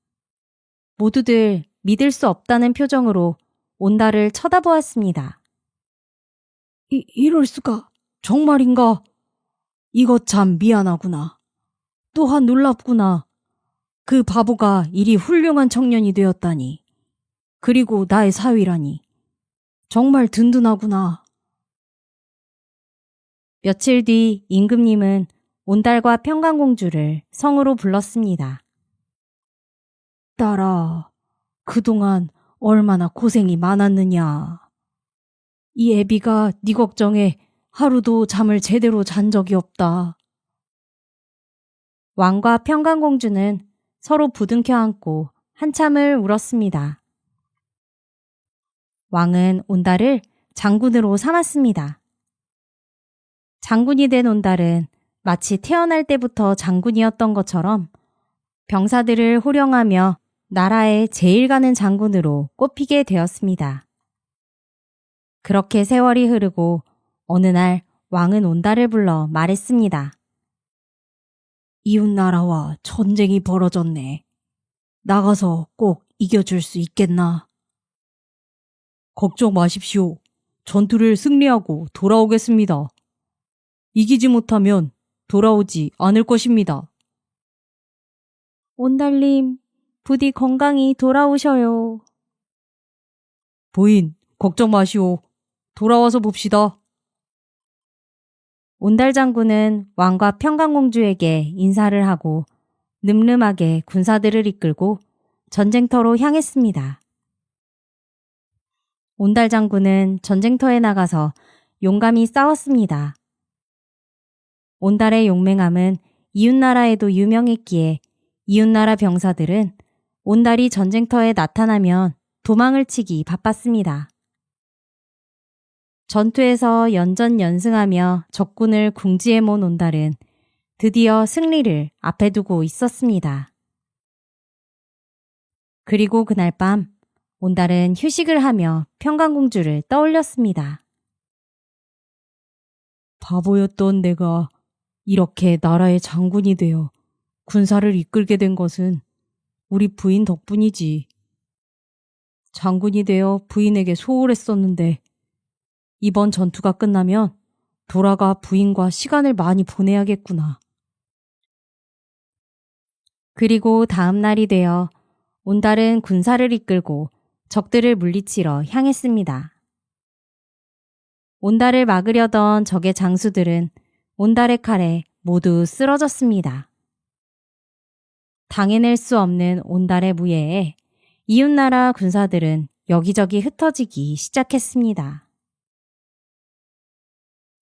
모두들 믿을 수 없다는 표정으로 온달을 쳐다보았습니다. 이럴 수가. 정말인가? 이거 참 미안하구나. 또한 놀랍구나. 그 바보가 이리 훌륭한 청년이 되었다니. 그리고 나의 사위라니. 정말 든든하구나. 며칠 뒤 임금님은 온달과 평강공주를 성으로 불렀습니다. 딸아, 그동안 얼마나 고생이 많았느냐. 이 애비가 네 걱정에 하루도 잠을 제대로 잔 적이 없다. 왕과 평강공주는 서로 부둥켜 안고 한참을 울었습니다. 왕은 온달을 장군으로 삼았습니다. 장군이 된 온달은 마치 태어날 때부터 장군이었던 것처럼 병사들을 호령하며 나라의 제일 가는 장군으로 꼽히게 되었습니다. 그렇게 세월이 흐르고 어느 날 왕은 온달을 불러 말했습니다. 이웃나라와 전쟁이 벌어졌네. 나가서 꼭 이겨줄 수 있겠나? 걱정 마십시오. 전투를 승리하고 돌아오겠습니다. 이기지 못하면 돌아오지 않을 것입니다. 온달님, 부디 건강히 돌아오셔요. 부인, 걱정 마시오. 돌아와서 봅시다. 온달 장군은 왕과 평강공주에게 인사를 하고 늠름하게 군사들을 이끌고 전쟁터로 향했습니다. 온달 장군은 전쟁터에 나가서 용감히 싸웠습니다. 온달의 용맹함은 이웃나라에도 유명했기에 이웃나라 병사들은 온달이 전쟁터에 나타나면 도망을 치기 바빴습니다. 전투에서 연전연승하며 적군을 궁지에 모은 온달은 드디어 승리를 앞에 두고 있었습니다. 그리고 그날 밤 온달은 휴식을 하며 평강공주를 떠올렸습니다. 바보였던 내가 이렇게 나라의 장군이 되어 군사를 이끌게 된 것은 우리 부인 덕분이지. 장군이 되어 부인에게 소홀했었는데 이번 전투가 끝나면 돌아가 부인과 시간을 많이 보내야겠구나. 그리고 다음 날이 되어 온달은 군사를 이끌고 적들을 물리치러 향했습니다. 온달을 막으려던 적의 장수들은 온달의 칼에 모두 쓰러졌습니다. 당해낼 수 없는 온달의 무예에 이웃나라 군사들은 여기저기 흩어지기 시작했습니다.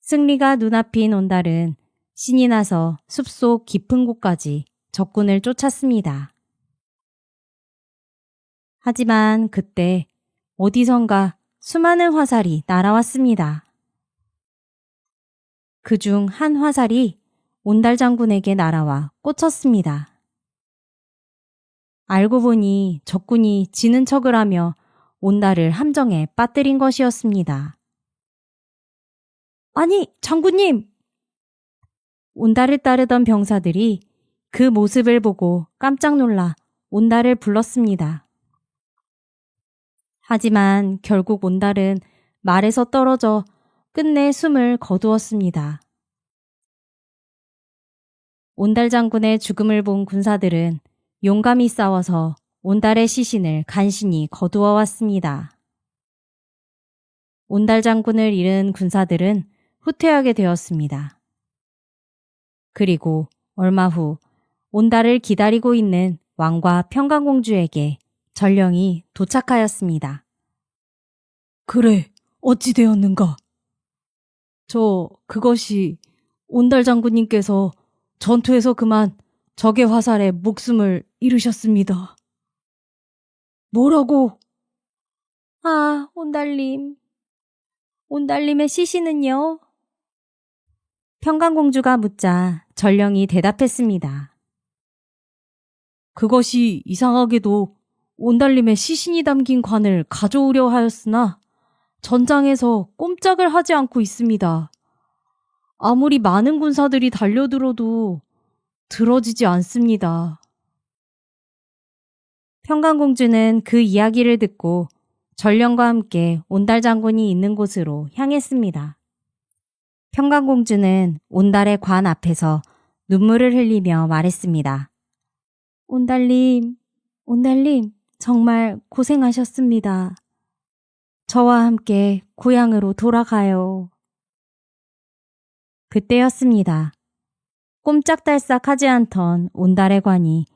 승리가 눈앞인 온달은 신이 나서 숲속 깊은 곳까지 적군을 쫓았습니다. 하지만 그때 어디선가 수많은 화살이 날아왔습니다. 그중 한 화살이 온달 장군에게 날아와 꽂혔습니다. 알고 보니 적군이 지는 척을 하며 온달을 함정에 빠뜨린 것이었습니다. 아니, 장군님! 온달을 따르던 병사들이 그 모습을 보고 깜짝 놀라 온달을 불렀습니다. 하지만 결국 온달은 말에서 떨어져 끝내 숨을 거두었습니다. 온달 장군의 죽음을 본 군사들은 용감히 싸워서 온달의 시신을 간신히 거두어 왔습니다. 온달 장군을 잃은 군사들은 후퇴하게 되었습니다. 그리고 얼마 후 온달을 기다리고 있는 왕과 평강공주에게 전령이 도착하였습니다. 그래, 어찌 되었는가? 그것이 온달 장군님께서 전투에서 그만 적의 화살에 목숨을 잃으셨습니다. 뭐라고? 아, 온달님. 온달님의 시신은요? 평강공주가 묻자 전령이 대답했습니다. 그것이 이상하게도 온달님의 시신이 담긴 관을 가져오려 하였으나 전장에서 꼼짝을 하지 않고 있습니다. 아무리 많은 군사들이 달려들어도 들어지지 않습니다. 평강공주는 그 이야기를 듣고 전령과 함께 온달 장군이 있는 곳으로 향했습니다. 평강공주는 온달의 관 앞에서 눈물을 흘리며 말했습니다. 온달님, 정말 고생하셨습니다. 저와 함께 고향으로 돌아가요. 그때였습니다. 꼼짝달싹 하지 않던 온달의 관이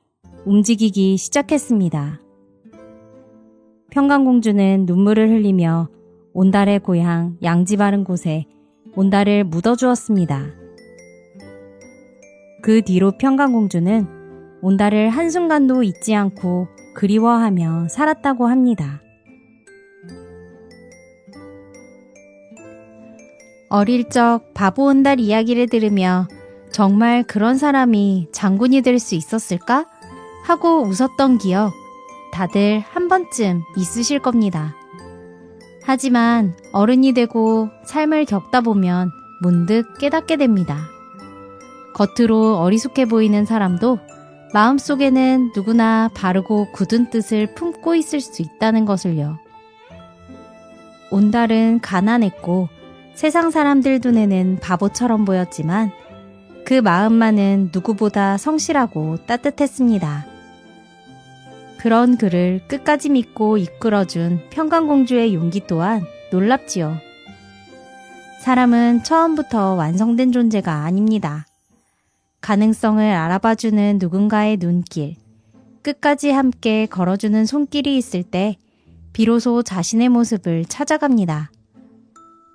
움직이기 시작했습니다. 평강공주는 눈물을 흘리며 온달의 고향 양지 바른 곳에 온달을 묻어주었습니다. 그 뒤로 평강공주는 온달을 한순간도 잊지 않고 그리워하며 살았다고 합니다. 어릴 적 바보 온달 이야기를 들으며 정말 그런 사람이 장군이 될 수 있었을까? 하고 웃었던 기억 다들 한 번쯤 있으실 겁니다. 하지만 어른이 되고 삶을 겪다 보면 문득 깨닫게 됩니다. 겉으로 어리숙해 보이는 사람도 마음속에는 누구나 바르고 굳은 뜻을 품고 있을 수 있다는 것을요. 온달은 가난했고 세상 사람들 눈에는 바보처럼 보였지만 그 마음만은 누구보다 성실하고 따뜻했습니다. 그런 그를 끝까지 믿고 이끌어준 평강공주의 용기 또한 놀랍지요. 사람은 처음부터 완성된 존재가 아닙니다. 가능성을 알아봐주는 누군가의 눈길, 끝까지 함께 걸어주는 손길이 있을 때 비로소 자신의 모습을 찾아갑니다.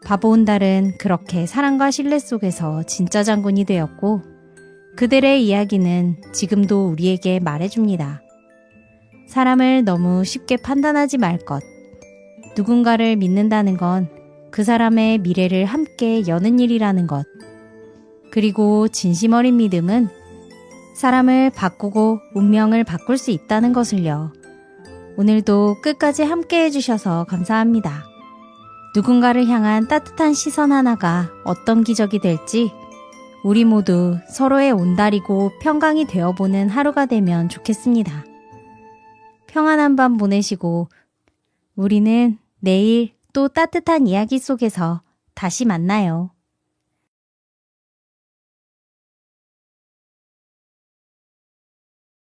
바보 온달은 그렇게 사랑과 신뢰 속에서 진짜 장군이 되었고 그들의 이야기는 지금도 우리에게 말해줍니다. 사람을 너무 쉽게 판단하지 말 것. 누군가를 믿는다는 건 그 사람의 미래를 함께 여는 일이라는 것. 그리고 진심 어린 믿음은 사람을 바꾸고 운명을 바꿀 수 있다는 것을요. 오늘도 끝까지 함께 해주셔서 감사합니다. 누군가를 향한 따뜻한 시선 하나가 어떤 기적이 될지 우리 모두 서로의 온달이고 평강이 되어보는 하루가 되면 좋겠습니다. 평안한 밤 보내시고 우리는 내일 또 따뜻한 이야기 속에서 다시 만나요.